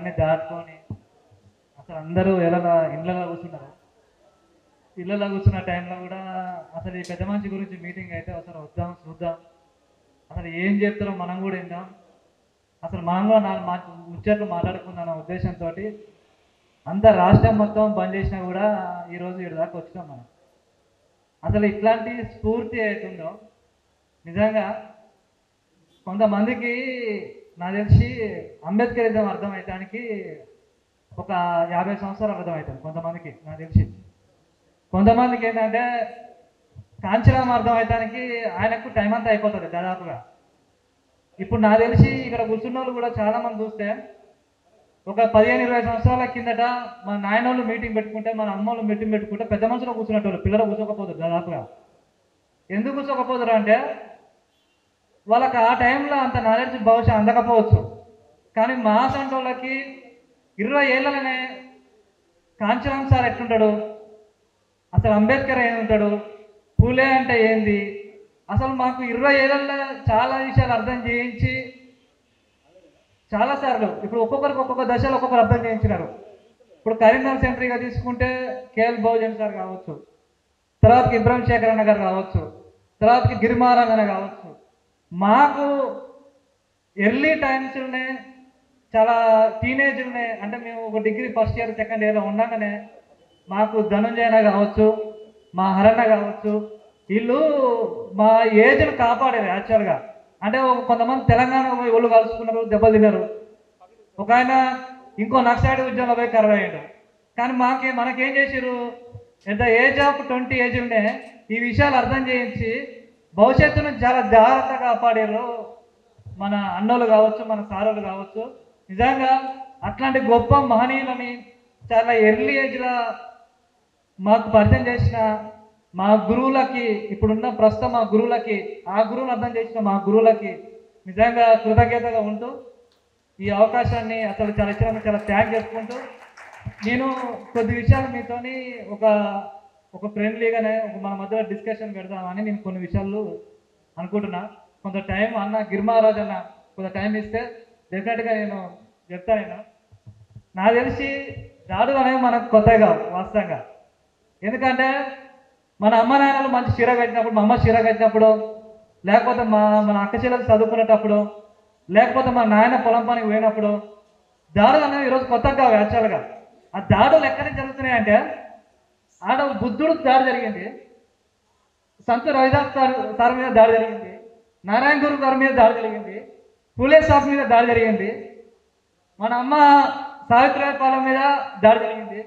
అవన్నీ దాటుకొని అసలు అందరూ ఎలా ఇళ్ళలో కూర్చున్నారు. ఇళ్ళలో కూర్చున్న టైంలో కూడా అసలు ఈ పెద్ద మనిషి గురించి మీటింగ్ అయితే అసలు వద్దాం చూద్దాం, అసలు ఏం చెప్తారో మనం కూడా విందాం, అసలు మనం కూడా ముచ్చట్లు మాట్లాడుకుందాం అన్న ఉద్దేశంతో అంత రాష్ట్రం మొత్తం బంద్ చేసినా కూడా ఈరోజు ఇక్కడ దాకా వచ్చినాం మనం. అసలు ఇట్లాంటి స్ఫూర్తి అవుతుందో నిజంగా కొంతమందికి నాకు తెలిసి అంబేద్కరిజం అర్థమవుతానికి ఒక 50 సంవత్సరాలు అర్థమవుతుంది కొంతమందికి, నాకు తెలిసి. కొంతమందికి ఏంటంటే కాంచీరామ్ అర్థమవుతానికి ఆయనకు టైం అంతా అయిపోతుంది దాదాపుగా. ఇప్పుడు నాకు తెలిసి ఇక్కడ కూర్చున్న వాళ్ళు కూడా చాలామంది చూస్తే ఒక 15-20 సంవత్సరాల కిందట మన నాయనోళ్ళు మీటింగ్ పెట్టుకుంటే, మన అమ్మోళ్ళు మీటింగ్ పెట్టుకుంటే పెద్ద మనుషులు కూర్చున్నట్టు పిల్లలు కూర్చోకపోతారు దాదాపుగా. ఎందుకు కూర్చోకపోతారు అంటే వాళ్ళకి ఆ టైంలో అంత నాలెడ్జ్ బహుశా అందకపోవచ్చు. కానీ మా సంటోళ్ళకి 20 ఏళ్ళలోనే కాంచీరామ్ సార్ ఎట్లుంటాడు, అసలు అంబేద్కర్ ఏముంటాడు, పూలే అంటే ఏంది, అసలు మాకు 20 ఏళ్ళల్లో చాలా విషయాలు అర్థం చేయించి చాలాసార్లు ఇప్పుడు ఒక్కొక్కరికి ఒక్కొక్క దశలో ఒక్కొక్కరు అర్థం చేయించినారు. ఇప్పుడు కరీంనగర్ సెంటరీగా తీసుకుంటే కేఎల్ బహుజన్ సార్ కావచ్చు, తర్వాతకి ఇబ్రాహిం శేఖర్ అన్న గారు కావచ్చు, తర్వాతకి గిరిమారాజ్ అన్న కావచ్చు. మాకు ఎర్లీ టైమ్స్లోనే చాలా టీనేజ్లోనే, అంటే మేము ఒక డిగ్రీ ఫస్ట్ ఇయర్ సెకండ్ ఇయర్లో ఉండగానే మాకు ధనుంజయన కావచ్చు, మా హరణ కావచ్చు, వీళ్ళు మా ఏజ్ను కాపాడారు యాక్చువల్గా. అంటే కొంతమంది తెలంగాణ పోయి ఒళ్ళు కలుసుకున్నారు, దెబ్బలు తిన్నారు. ఒక ఆయన ఇంకో నక్సలైట్ ఉద్యమంలో పోయి కరవయ్యాడు. కానీ మనకేం చేసారు, at the age of 20 age ఉండే ఈ విషయాలు అర్థం చేయించి భవిష్యత్తును చాలా జాగ్రత్తగా కాపాడారు మన అన్నోళ్ళు కావచ్చు, మన సారోళ్ళు కావచ్చు. నిజంగా అట్లాంటి గొప్ప మహనీయులని చాలా ఎర్లీ ఏజ్లో మాకు పరిచయం చేసిన మా గురువులకి, ఇప్పుడున్న ప్రస్తుతం మా గురువులకి, ఆ గురువులు అర్థం చేసిన మా గురువులకి నిజంగా కృతజ్ఞతగా ఉంటూ ఈ అవకాశాన్ని అసలు చాలా ఇచ్చినందుకు చాలా త్యాగ్ చేసుకుంటూ, నేను కొద్ది విషయాలు మీతోని ఒక ఫ్రెండ్లీగానే మన మధ్యలో డిస్కషన్ పెడదామని నేను కొన్ని విషయాలు అనుకుంటున్నా. కొంత టైం అన్న గిరిమారాజ్ అన్న కొంత టైం ఇస్తే డెఫినెట్గా నేను చెప్తాను. నాకు తెలిసి దాడులు అనేవి మనకు కొత్తగా వాస్తవంగా. ఎందుకంటే మన అమ్మ నాన్నలు మంచి చీర కట్టినప్పుడు, మా అమ్మ చీర కట్టినప్పుడు, లేకపోతే మన అక్క చెల్లెలు చదువుకునేటప్పుడు, లేకపోతే మా నాయన పొలం పనికి పోయినప్పుడు దాడులు అనేవి ఈరోజు కొత్తగా కావు యాక్చువల్గా. ఆ దాడులు ఎక్కడి నుంచి జరుగుతున్నాయంటే ఆడ బుద్ధుడు దాడి జరిగింది, సంతు రవిదాస్ సార్ మీద దాడి జరిగింది, నారాయణ గురు గారి మీద దాడి జరిగింది, పూలే సాబ్ మీద దాడి జరిగింది, మన అమ్మ సావిత్రిబాయి పాలెం మీద దాడి జరిగింది,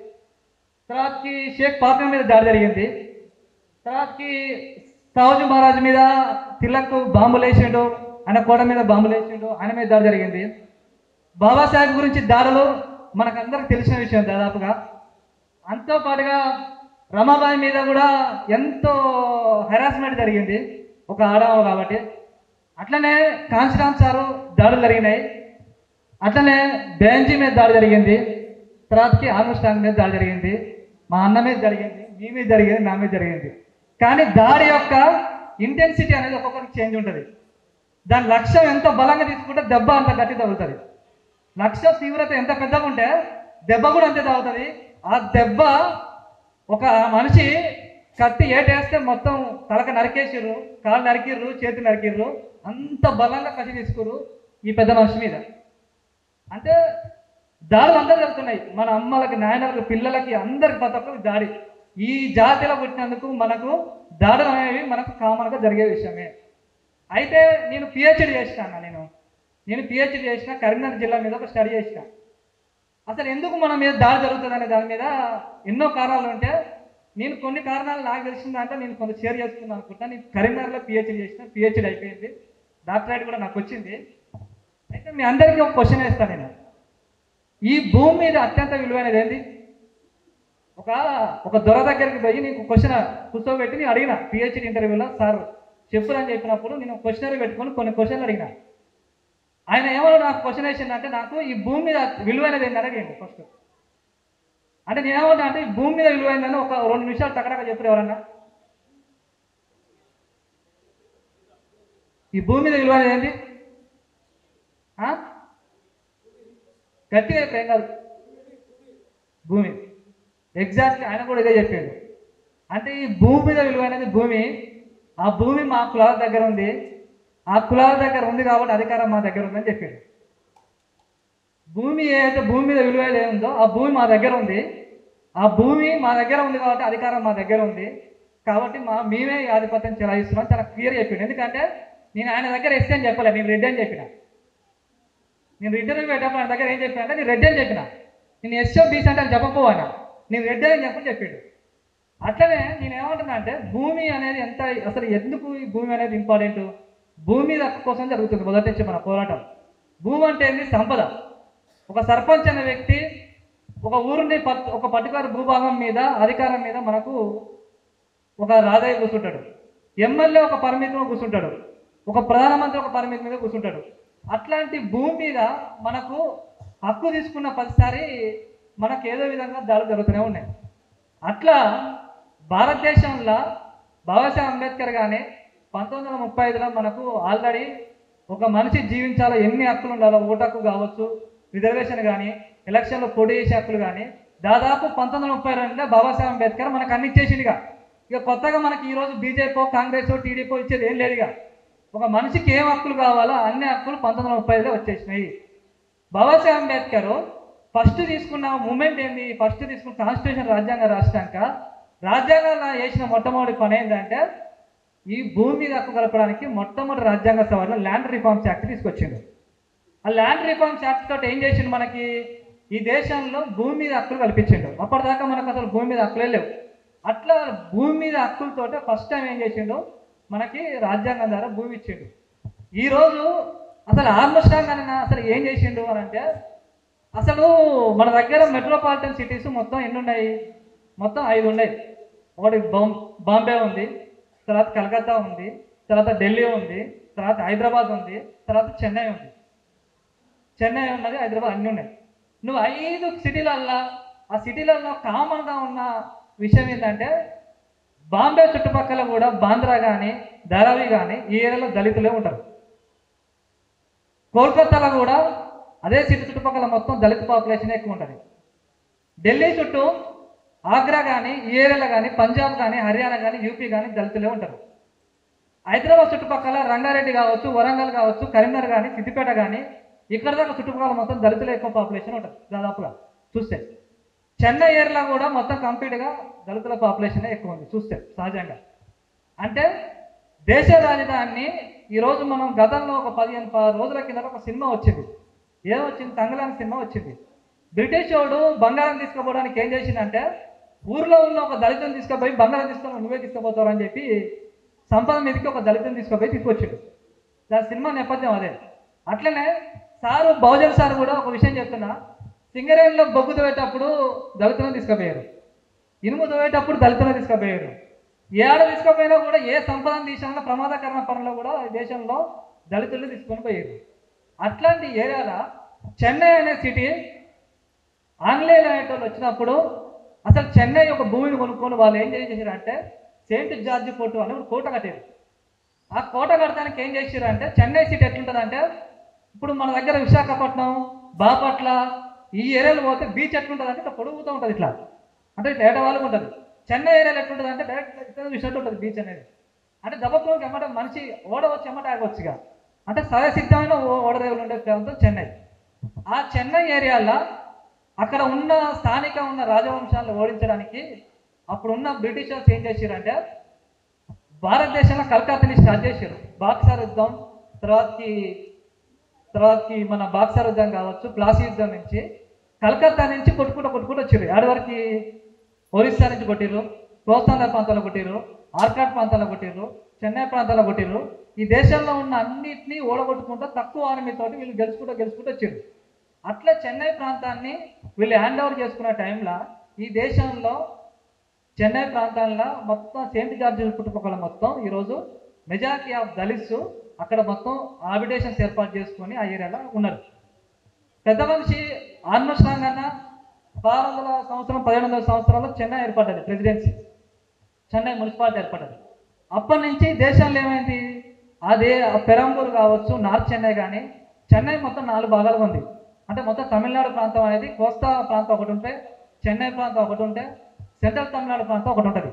తర్వాతకి షేక్ ఫాతిమా మీద దాడి జరిగింది, తర్వాతకి సావుజీ మహారాజ్ మీద తిలక్ బాంబులు వేసిండు, ఆయన కోట మీద బాంబులు వేసిండు, ఆయన మీద దాడి జరిగింది. బాబాసాహెబ్ గురించి దాడులు మనకందరికి తెలిసిన విషయం దాదాపుగా. అంతో పాటుగా రమాబాయి మీద కూడా ఎంతో హెరాస్మెంట్ జరిగింది, ఒక ఆడవ కాబట్టి. అట్లనే కాంచీరామ్ సారు దాడులు జరిగినాయి, అట్లనే బెంజీ మీద దాడి జరిగింది, తర్వాతకి ఆర్మస్టాంగ్ మీద దాడి జరిగింది, మా అన్న మీద జరిగింది, మీ మీద జరిగింది, నా మీద జరిగింది. కానీ దాడి యొక్క ఇంటెన్సిటీ అనేది ఒక్కొక్కరికి చేంజ్ ఉంటుంది. దాని లక్ష్యం ఎంత బలంగా తీసుకుంటే దెబ్బ అంత గట్టి తగులుతుంది. లక్ష్య తీవ్రత ఎంత పెద్దగా ఉంటే దెబ్బ కూడా అంతే తగులుతుంది. ఆ దెబ్బ ఒక మనిషి కత్తి ఏటేస్తే మొత్తం తలక నరికేసిర్రు, కాళ్ళు నరికిర్రు, చేతి నరికిర్రు, అంత బలంగా కసి తీసుకురు ఈ పెద్ద మనిషి మీద. అంటే దాడులు అందరూ జరుగుతున్నాయి, మన అమ్మలకి, నాయనలకు, పిల్లలకి, అందరికి ప్రతి ఒక్కరికి దాడి. ఈ జాతిలో పుట్టినందుకు మనకు దాడులు అనేవి మనకు కామన్గా జరిగే విషయమే. అయితే నేను పిహెచ్డి చేసినా, నేను పిహెచ్డి చేసిన కరీంనగర్ జిల్లా మీద ఒక స్టడీ చేసిన. అసలు ఎందుకు మన మీద దాడి జరుగుతుంది అనే దాని మీద ఎన్నో కారణాలు ఉంటే, నేను కొన్ని కారణాలు నాకు తెలిసిందంటే నేను కొంత షేర్ చేసుకుందాం అనుకుంటున్నా. నేను కరీంనగర్లో పిహెచ్డి చేసిన, పిహెచ్డి అయిపోయింది, డాక్టరేట్ కూడా నాకు వచ్చింది. అయితే మీ అందరికీ ఒక క్వశ్చన్ వేస్తాను నేను. ఈ భూమి మీద అత్యంత విలువైనది ఏంది? ఒక దొర దగ్గరికి పోయి నీకు క్వశ్చన్ కూర్చోబెట్టి నేను అడిగిన పిహెచ్డి ఇంటర్వ్యూలో, సార్ చెప్పురని చెప్పినప్పుడు నేను క్వశ్చనరీ పెట్టుకొని కొన్ని క్వశ్చన్లు అడిగిన. ఆయన ఏమో నాకు క్వశ్చన్ వేసిందంటే, నాకు ఈ భూమి మీద విలువైనది ఏంటి అడిగింది ఫస్ట్. అంటే నేనేమంటా అంటే, ఈ భూమి మీద విలువైందని ఒక 2 నిమిషాలు టకటక చెప్పారు ఎవరన్నా. ఈ భూమి మీద విలువైనది ఏంటి? గట్టిగా ఇప్పుడు ఏం కాదు భూమి. ఎగ్జాక్ట్లీ ఆయన కూడా ఇదే చెప్పాడు. అంటే ఈ భూమి మీద విలువైనది భూమి. ఆ భూమి మా కులాల దగ్గర ఉంది, ఆ కులాల దగ్గర ఉంది కాబట్టి అధికారం మా దగ్గర ఉందని చెప్పాడు. భూమి ఏదైతే భూమి మీద విలువ ఏముందో ఆ భూమి మా దగ్గర ఉంది, ఆ భూమి మా దగ్గర ఉంది కాబట్టి అధికారం మా దగ్గర ఉంది కాబట్టి మేమే ఈ ఆధిపత్యం చెలాయిస్తున్నాం చాలా క్లియర్ చెప్పాడు. ఎందుకంటే నేను ఆయన దగ్గర ఎస్సీ అని చెప్పలే, నేను రెడ్డి అని చెప్పిన. నేను రెడ్డి అని పెట్టినప్పుడు ఆయన దగ్గర ఏం చెప్పినా అంటే నేను రెడ్డి అని చెప్పిన. నేను ఎస్ఓ బీసీ అంటే అని చెప్పకపోవాలా, నేను రెడ్డి అని చెప్పని చెప్పాడు. అట్లనే నేను ఏమంటున్నా అంటే భూమి అనేది ఎంత అసలు ఎందుకు ఈ భూమి అనేది ఇంపార్టెంట్, భూమి హక్కు కోసం జరుగుతుంది మొదటి నుంచి మన పోరాటం. భూమి అంటే ఏంటి? సంపద. ఒక సర్పంచ్ అనే వ్యక్తి ఒక ఊరిని ఒక పర్టికులర్ భూభాగం మీద అధికారం మీద మనకు ఒక రాజయ్య కూర్చుంటాడు, ఎమ్మెల్యే ఒక పరిమితి మీద కూర్చుంటాడు, ఒక ప్రధానమంత్రి ఒక పరిమితి మీద కూర్చుంటాడు. అట్లాంటి భూమి మీద మనకు హక్కు తీసుకున్న ప్రతిసారి మనకు ఏదో విధంగా దాడులు జరుగుతూనే ఉన్నాయి. అట్లా భారతదేశంలో బాబాసాహెబ్ అంబేద్కర్ కానీ 1935లో మనకు ఆల్రెడీ ఒక మనిషి జీవించాలో ఎన్ని హక్కులు ఉండాలో, ఓటు హక్కు కావచ్చు, రిజర్వేషన్ కానీ, ఎలక్షన్లో పోటీ చేసే హక్కులు కానీ దాదాపు 1932లో బాబాసాహెబ్ అంబేద్కర్ మనకు అన్ని ఇచ్చేసిందిగా. ఇక కొత్తగా మనకి ఈరోజు బీజేపీ, కాంగ్రెస్, టీడీపీ ఇచ్చేది ఏం లేదుగా. ఒక మనిషికి ఏం హక్కులు కావాలో అన్ని హక్కులు 1935లో వచ్చేసినాయి. బాబాసాహెబ్ అంబేద్కర్ ఫస్ట్ తీసుకున్న మూమెంట్ ఏంది? ఫస్ట్ తీసుకున్న కాన్స్టిట్యూషన్ రాజ్యాంగం రాసినాక రాజ్యాంగంలో చేసిన మొట్టమొదటి పని ఏంటంటే ఈ భూమి మీద హక్కు కలపడానికి మొట్టమొదటి రాజ్యాంగ సవరణ ల్యాండ్ రిఫార్మ్స్ యాక్ట్ తీసుకొచ్చిండు. ఆ ల్యాండ్ రిఫార్మ్స్ యాక్ట్ తోటి ఏం చేసిండు? మనకి ఈ దేశంలో భూమి మీద హక్కులు కల్పించిండు. అప్పటిదాకా మనకు అసలు భూమి మీద హక్కులే లేవు. అట్లా భూమి మీద హక్కులతోటే ఫస్ట్ టైం ఏం చేసిండు? మనకి రాజ్యాంగం ద్వారా భూమి ఇచ్చిండు. ఈరోజు అసలు ఆర్మ్స్ట్రాంగ్ అని అసలు ఏం చేసిండు అని అంటే, అసలు మన దగ్గర మెట్రోపాలిటన్ సిటీస్ మొత్తం ఎన్ని ఉన్నాయి? మొత్తం 5 ఉన్నాయి. ఒకటి బాంబే ఉంది, తర్వాత కలకత్తా ఉంది, తర్వాత ఢిల్లీ ఉంది, తర్వాత హైదరాబాద్ ఉంది, తర్వాత చెన్నై ఉంది. చెన్నై ఉన్నది, హైదరాబాద్ అన్నీ ఉన్నాయి. నువ్వు 5 సిటీలల్లో ఆ సిటీలలో కామన్గా ఉన్న విషయం ఏంటంటే బాంబే చుట్టుపక్కల కూడా బాంద్రా కానీ, ధారావి కానీ ఈ ఏరియాలో దళితులే ఉంటారు. కోల్కతాలో కూడా అదే సిటీ చుట్టుపక్కల మొత్తం దళిత పాపులేషన్ ఎక్కువ ఉంటుంది. ఢిల్లీ చుట్టూ ఆగ్రా కానీ, ఈ ఏరియాలో కానీ, పంజాబ్ కానీ, హర్యానా కానీ, యూపీ కానీ దళితులే ఉంటారు. హైదరాబాద్ చుట్టుపక్కల రంగారెడ్డి కావచ్చు, వరంగల్ కావచ్చు, కరీంనగర్ కానీ, సిద్దిపేట కానీ ఇక్కడ దాకా చుట్టుపక్కల మొత్తం దళితులు ఎక్కువ పాపులేషన్ ఉంటుంది దాదాపుగా చూస్తే. చెన్నై ఏరియాలో కూడా మొత్తం కంప్లీట్గా దళితుల పాపులేషన్ ఎక్కువ ఉంది చూస్తే సహజంగా. అంటే దేశ రాజధాని ఈరోజు మనం గతంలో ఒక 15 రోజుల కింద ఒక సినిమా వచ్చింది. ఏమొచ్చింది? తంగలాన్ సినిమా వచ్చింది. బ్రిటిష్ వాడు బంగారం తీసుకుపోవడానికి ఏం చేసిందంటే ఊర్లో ఉన్న ఒక దళితుని తీసుకుపోయి బంగారం తీసుకొని నువ్వే తీసుకుపోతావు అని చెప్పి సంపద మీదకి ఒక దళితుని తీసుకుపోయి తీసుకొచ్చాడు. దాని సినిమా నేపథ్యం అదే. అట్లనే సారు బహుజన్ సార్ కూడా ఒక విషయం చెప్తున్నా, సింగరేణిలో బొగ్గు తవ్వేటప్పుడు దళితులను తీసుకుపోయారు, ఇనుము తవ్వేటప్పుడు దళితులను తీసుకుపోయారు. ఏడ తీసుకుపోయినా కూడా ఏ సంపదను దేశంలో ప్రమాదకరమైన పనులు కూడా దేశంలో దళితులను తీసుకొని పోయారు. అట్లాంటి ఏరియాలో చెన్నై అనే సిటీ ఆంగ్లేయులు అనేటోళ్ళు వచ్చినప్పుడు అసలు చెన్నై ఒక భూమిని కొనుక్కొని వాళ్ళు ఏం చేశారంటే సెయింట్ జార్జ్ ఫోర్ట్ అని ఒక కోట కట్టారు. ఆ కోట కట్టడానికి ఏం చేశారంటే చెన్నై సిటీ ఎట్లుంటుందంటే ఇప్పుడు మన దగ్గర విశాఖపట్నం, బాపట్ల ఈ ఏరియాలో పోతే బీచ్ ఎట్లుంటుంది అంటే ఇట్లా పొడుగుతూ ఉంటుంది, ఇట్లా అంటే ఇట్లా ఏటవాళ్ళకు ఉంటుంది. చెన్నై ఏరియాలో ఎట్లుంటుంది అంటే డైరెక్ట్ ఇట్లా చూసినట్టు ఉంటుంది బీచ్ అనేది. అంటే దెబ్బకి ఎమ్మట మనిషి ఓడ వచ్చి ఎమ్మట ఆగవచ్చుగా, అంటే సహసిద్ధమైన ఓడరేవులు ఉండే ప్రాంతం చెన్నై. ఆ చెన్నై ఏరియాలో అక్కడ ఉన్న స్థానిక ఉన్న రాజవంశాలను ఓడించడానికి అప్పుడున్న బ్రిటిషర్స్ ఏం చేశారంటే భారతదేశంలో కలకత్తాని స్టార్ట్ చేశారు. బాక్సార్ యుద్ధం తర్వాతకి మన బాక్సార్ యుద్ధం కావచ్చు, ప్లాసీ యుద్ధం నుంచి కలకత్తా నుంచి కొట్టుకుంటూ వచ్చారు. ఆడ వరకు ఒరిస్సా నుంచి కొట్టిర్రు, కోస్తాంధ్ర ప్రాంతాల్లో కొట్టిర్రు, ఆర్కాట్ ప్రాంతాల్లో కొట్టిర్రు, చెన్నై ప్రాంతాల్లో కొట్టిర్రు. ఈ దేశంలో ఉన్న అన్నింటినీ ఓడగొట్టుకుంటూ తక్కువ ఆర్మీతోటి వీళ్ళు గెలుచుకుంటూ వచ్చారు. అట్లా చెన్నై ప్రాంతాన్ని వీళ్ళు హ్యాండ్ ఓవర్ చేసుకున్న టైంలో ఈ దేశంలో చెన్నై ప్రాంతాల్లో మొత్తం సెయింట్ జార్జ్ చుట్టుపక్కల మొత్తం ఈరోజు మెజారిటీ ఆఫ్ దళిత్స్ అక్కడ మొత్తం ఆబిటేషన్స్ ఏర్పాటు చేసుకొని ఆ ఏరియాలో ఉన్నారు. పెద్ద మనిషి ఆర్మ్స్ట్రాంగ్ అన్న 1600 సంవత్సరం 1700 సంవత్సరాల్లో చెన్నై ఏర్పడ్డది, ప్రెసిడెన్సీ చెన్నై మున్సిపాలిటీ ఏర్పడ్డది. అప్పటి నుంచి దేశంలో ఏమైంది, అదే పెరంబూర్ కావచ్చు, నార్త్ చెన్నై కానీ చెన్నై మొత్తం 4 భాగాలుగా ఉంది. అంటే మొత్తం తమిళనాడు ప్రాంతం అనేది కోస్తా ప్రాంతం ఒకటి ఉంటే, చెన్నై ప్రాంతం ఒకటి ఉంటే, సెంట్రల్ తమిళనాడు ప్రాంతం ఒకటి ఉంటుంది.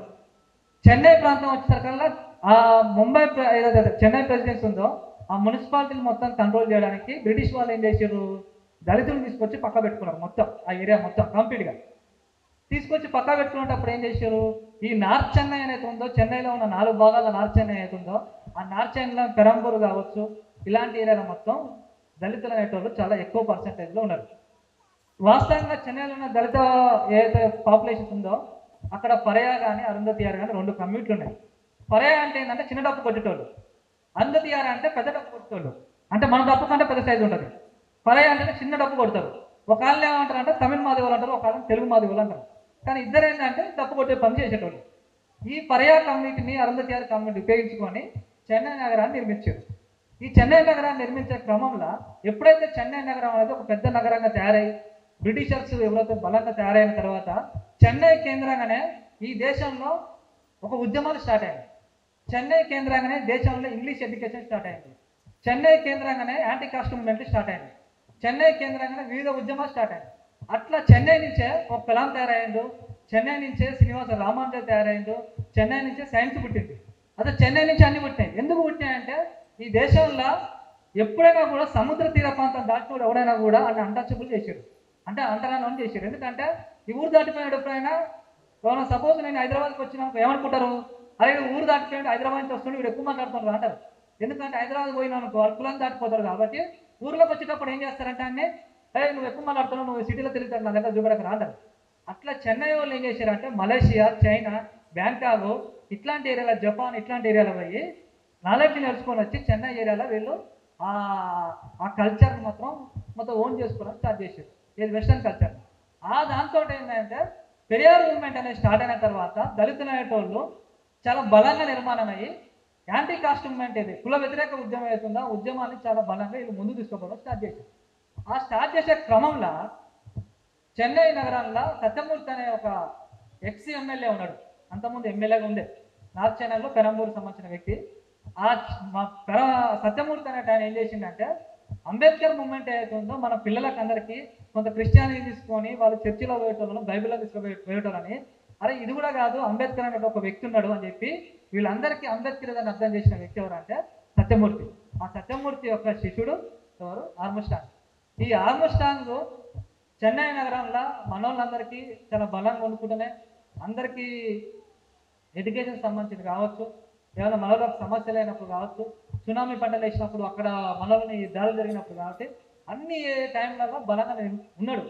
చెన్నై ప్రాంతం వచ్చేసరికల్లా ఆ ఏదైతే చెన్నై ప్రెసిడెన్సీ ఉందో ఆ మున్సిపాలిటీని మొత్తం కంట్రోల్ చేయడానికి బ్రిటిష్ వాళ్ళు ఏం చేశారు, దళితులను తీసుకొచ్చి పక్క పెట్టుకున్నారు. మొత్తం ఆ ఏరియా మొత్తం కంప్లీట్గా తీసుకొచ్చి పక్క పెట్టుకునేటప్పుడు ఏం చేశారు, ఈ నార్త్ చెన్నై అనేది ఉందో, చెన్నైలో ఉన్న 4 భాగాల నార్త్ చెన్నై అనేది ఉందో, ఆ నార్త్ చెన్నైలో పెరంబూరు కావచ్చు, ఇలాంటి ఏరియాలో మొత్తం దళితులు అనేటోళ్ళు చాలా ఎక్కువ పర్సెంటేజ్లో ఉన్నారు. వాస్తవంగా చెన్నైలో ఉన్న దళిత ఏదైతే పాపులేషన్ ఉందో అక్కడ పరయా కానీ అరుంధతియార్ కానీ 2 కమ్యూనిటీలు ఉన్నాయి. పరయా అంటే ఏంటంటే చిన్న డప్పు కొట్టేటోళ్ళు, అరుంధతియార్ అంటే పెద్ద డప్పు కొట్టేటోళ్ళు. అంటే మన డప్పు కంటే పెద్ద సైజు ఉంటుంది. పరయా అంటే చిన్న డప్పు కొడతారు. ఒక వాళ్ళు ఏమంటారు అంటే తమిళ మాదిగోలు అంటారు, ఒక వాళ్ళు తెలుగు మాదిగోలు అంటారు. కానీ ఇద్దరు ఏంటంటే డప్పు కొట్టే పని చేసేటోళ్ళు. ఈ పరయా కమ్యూనిటీని అరుంధతియార్ కమ్యూనిటీ ఉపయోగించుకొని చెన్నై నగరాన్ని నిర్మించారు. ఈ చెన్నై నగరాన్ని నిర్మించే క్రమంలో ఎప్పుడైతే చెన్నై నగరం అనేది ఒక పెద్ద నగరంగా తయారై బ్రిటిషర్స్ ఎవరైతే బలంగా తయారైన తర్వాత చెన్నై కేంద్రంగానే ఈ దేశంలో ఒక ఉద్యమాలు స్టార్ట్ అయ్యాయి. చెన్నై కేంద్రంగానే దేశంలో ఇంగ్లీష్ ఎడ్యుకేషన్ స్టార్ట్ అయింది. చెన్నై కేంద్రంగానే యాంటీ కాస్ట్ మూవ్మెంట్ స్టార్ట్ అయింది. చెన్నై కేంద్రంగానే వివిధ ఉద్యమాలు స్టార్ట్ అయ్యాయి. అట్లా చెన్నై నుంచే ఒక కలాం తయారైండు, చెన్నై నుంచే శ్రీనివాస రామానుజన్ తయారైండు, చెన్నై నుంచే సైన్స్ పుట్టింది. అదే చెన్నై నుంచి అన్ని పుట్టినాయి. ఎందుకు పుట్టినాయంటే ఈ దేశంలో ఎప్పుడైనా కూడా సముద్ర తీర ప్రాంతం దాటినప్పుడు ఎవడైనా కూడా అని అన్టచబుల్ చేశారు, అంటే అంతరాన్ని చేశారు. ఎందుకంటే ఈ ఊరు దాటిపోయినాడు ఎప్పుడైనా ఎవరైనా సపోజ్ నేను హైదరాబాద్కి వచ్చినాక ఏమనుకుంటారు, అరే ఊరు దాటిపోయాడు హైదరాబాద్ నుంచి వస్తుండే వీడు ఎక్కువ మాట్లాడుతున్నారు అంటారు. ఎందుకంటే హైదరాబాద్ పోయినానుకో అర్కులను దాటిపోతారు కాబట్టి ఊర్లోకి వచ్చేటప్పుడు ఏం చేస్తారంటే అన్నీ నువ్వు ఎక్కువ మాట్లాడుతున్నావు, నువ్వు సిటీలో తిరుగుతారు నా దగ్గర చూపడానికి అంటారు. అట్లా చెన్నై వాళ్ళు ఏం చేశారంటే మలేషియా, చైనా, బ్యాంకాక్ ఇట్లాంటి ఏరియాలో, జపాన్ ఇట్లాంటి ఏరియాలో పోయి నాలెడ్జ్ నేర్చుకొని వచ్చి చెన్నై ఏరియాలో వీళ్ళు ఆ కల్చర్ని మొత్తం ఓన్ చేసుకోవడం స్టార్ట్ చేశారు, ఇది వెస్టర్న్ కల్చర్. దాంతో ఏంటంటే పెరియార్ మూవ్మెంట్ అనేది స్టార్ట్ అయిన తర్వాత దళితులు అనేటోళ్ళు చాలా బలంగా నిర్మాణం అయ్యి యాంటీ కాస్ట్ మూవ్మెంట్ ఇది కుల వ్యతిరేక ఉద్యమం అవుతుందో ఆ ఉద్యమాన్ని చాలా బలంగా వీళ్ళు ముందు తీసుకోవడం స్టార్ట్ చేశారు. ఆ స్టార్ట్ చేసే క్రమంలో చెన్నై నగరంలో సత్యమూర్తి అనే ఒక ఎక్స్ ఎమ్మెల్యే ఉన్నాడు, అంతకుముందు ఎమ్మెల్యేగా ఉండే, నార్త్ చెన్నైలో పెరంబూరు సంబంధించిన వ్యక్తి. సత్యమూర్తి అనే ఆయన ఏం చేసిందంటే అంబేద్కర్ మూవ్మెంట్ ఏదైతే ఉందో మన పిల్లలకు అందరికీ కొంత క్రిస్టియానిటీ తీసుకొని వాళ్ళు చర్చిలో పోయేటోళ్ళను, బైబిల్లో తీసుకుపోయేటోళ్ళని, అరే ఇది కూడా కాదు అంబేద్కర్ అనే ఒక వ్యక్తి ఉన్నాడు అని చెప్పి వీళ్ళందరికీ అంబేద్కర్ అని అర్థం చేసిన వ్యక్తి ఎవరంటే సత్యమూర్తి. ఆ సత్యమూర్తి యొక్క శిష్యుడు ఎవరు, ఆర్మ్స్ట్రాంగ్. ఈ ఆర్మ్స్ట్రాంగ్ చెన్నై నగరంలో మనోళ్ళందరికీ చాలా బలంగా కొనుక్కుంటూనే అందరికీ ఎడ్యుకేషన్ సంబంధించింది కావచ్చు, ఏమైనా మనలో సమస్యలు అయినప్పుడు కావచ్చు, సునామీ పంటలు వేసినప్పుడు అక్కడ మనల్ని దాడులు జరిగినప్పుడు కాబట్టి అన్ని టైంలలో బలంగా ఉన్నాడు.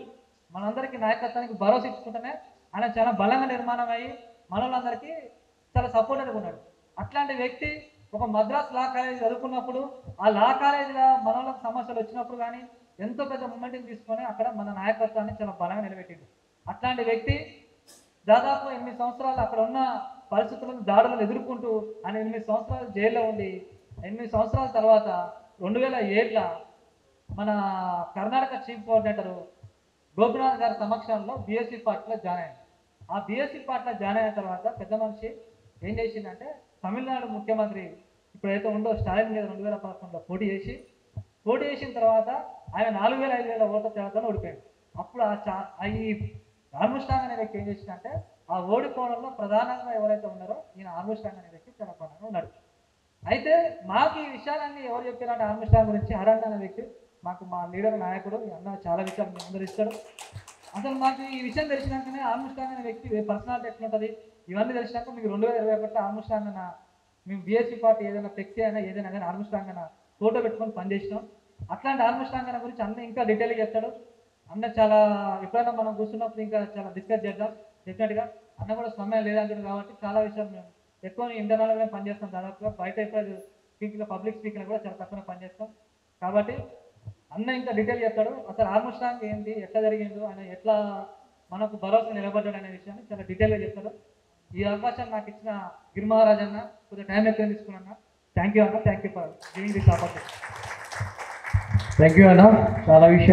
మనందరికీ నాయకత్వానికి భరోసా ఇచ్చుకుంటూనే ఆయన చాలా బలంగా నిర్మాణం అయ్యి మనోళ్ళందరికీ చాలా సపోర్టర్గా ఉన్నాడు. అట్లాంటి వ్యక్తి ఒక మద్రాస్ లా కాలేజ్ చదువుకున్నప్పుడు ఆ లా కాలేజీలో మనోళ్ళకి సమస్యలు వచ్చినప్పుడు కానీ ఎంతో పెద్ద మూమెంట్ని తీసుకొని అక్కడ మన నాయకత్వాన్ని చాలా బలంగా నిలబెట్టింది. అట్లాంటి వ్యక్తి దాదాపు 8 సంవత్సరాలు అక్కడ ఉన్న పరిస్థితులను, దాడులను ఎదుర్కొంటూ ఆయన 8 సంవత్సరాలు జైల్లో ఉండి 8 సంవత్సరాల తర్వాత 2007లో మన కర్ణాటక చీఫ్ కోఆర్డినేటర్ గోపినాథ్ గారి సమక్షంలో బీఎస్సీ పార్టీలో జాయిన్ అయ్యాడు. ఆ బీఎస్సీ పార్టీలో జాయిన్ అయిన తర్వాత పెద్ద మనిషి ఏం చేసిందంటే తమిళనాడు ముఖ్యమంత్రి ఇప్పుడైతే ఉందో స్టాలిన్ మీద 2011లో పోటీ చేసిన తర్వాత ఆయన 4,000-5,000 ఓట్ల తేడాతో ఓడిపోయాడు. అప్పుడు ఈ ఆర్మ్స్ట్రాంగ్ అనే వ్యక్తి ఏం చేసిందంటే ఆ ఓడిపోవడంలో ప్రధానంగా ఎవరైతే ఉన్నారో ఈయన ఆర్మ్స్ట్రాంగ్ అనే వ్యక్తి చాలా బలంగా ఉన్నాడు. అయితే మాకు ఈ విషయాలన్నీ ఎవరు చెప్పారంటే ఆర్మ్స్ట్రాంగ్ గురించి హరన్ అనే వ్యక్తి మాకు మా లీడర్ నాయకుడు, ఈ అన్న చాలా విషయాలు మేము అందరూ ఇస్తాడు. అసలు మాకు ఈ విషయం తెలిసినాకనే ఆర్మ్స్ట్రాంగ్ అనే వ్యక్తి పర్సనాలిటీ ఎట్లుంటుంది ఇవన్నీ తెలిసినాక మీకు 2021 ఆర్మ్స్ట్రాంగ్ అన్న మేము బీఎస్సీ పార్టీ ఏదైనా ఫ్లెక్సీ అయినా ఏదైనా కానీ ఆర్మ్స్ట్రాంగ్ అన్న ఫోటో పెట్టుకొని పనిచేసినాం. అట్లాంటి ఆర్మ్స్ట్రాంగ్ అన్న గురించి అన్న ఇంకా డీటెయిల్గా చెప్తాడు. అన్న చాలా ఎప్పుడైనా మనం కూర్చున్నప్పుడు ఇంకా చాలా డిస్కస్ చేద్దాం. డెఫినెట్గా అన్న కూడా సమయం లేదంటారు కాబట్టి చాలా విషయాలు మేము ఎక్కువ ఇంటర్నల్గా పనిచేస్తాం. దాదాపుగా బయట ఇప్పుడు స్పీకింగ్, పబ్లిక్ స్పీకింగ్ కూడా చాలా తక్కువ పనిచేస్తాం. కాబట్టి అన్న ఇంకా డీటెయిల్ చెప్తాడు. అసలు ఆర్మ్స్ట్రాంగ్ ఏంటి, ఎట్లా జరిగిందో, ఆయన ఎట్లా మనకు భరోసా నిలబడ్డాడు అనే విషయాన్ని చాలా డీటెయిల్గా చెప్తాడు. ఈ అవకాశం నాకు ఇచ్చిన గిరిమహారాజ్ అన్న కొద్దిగా టైం ఎక్కువ తీసుకున్నా. థ్యాంక్ యూ అన్న, thank you for giving this opportunity. Thank you అన్న, చాలా విషయాలు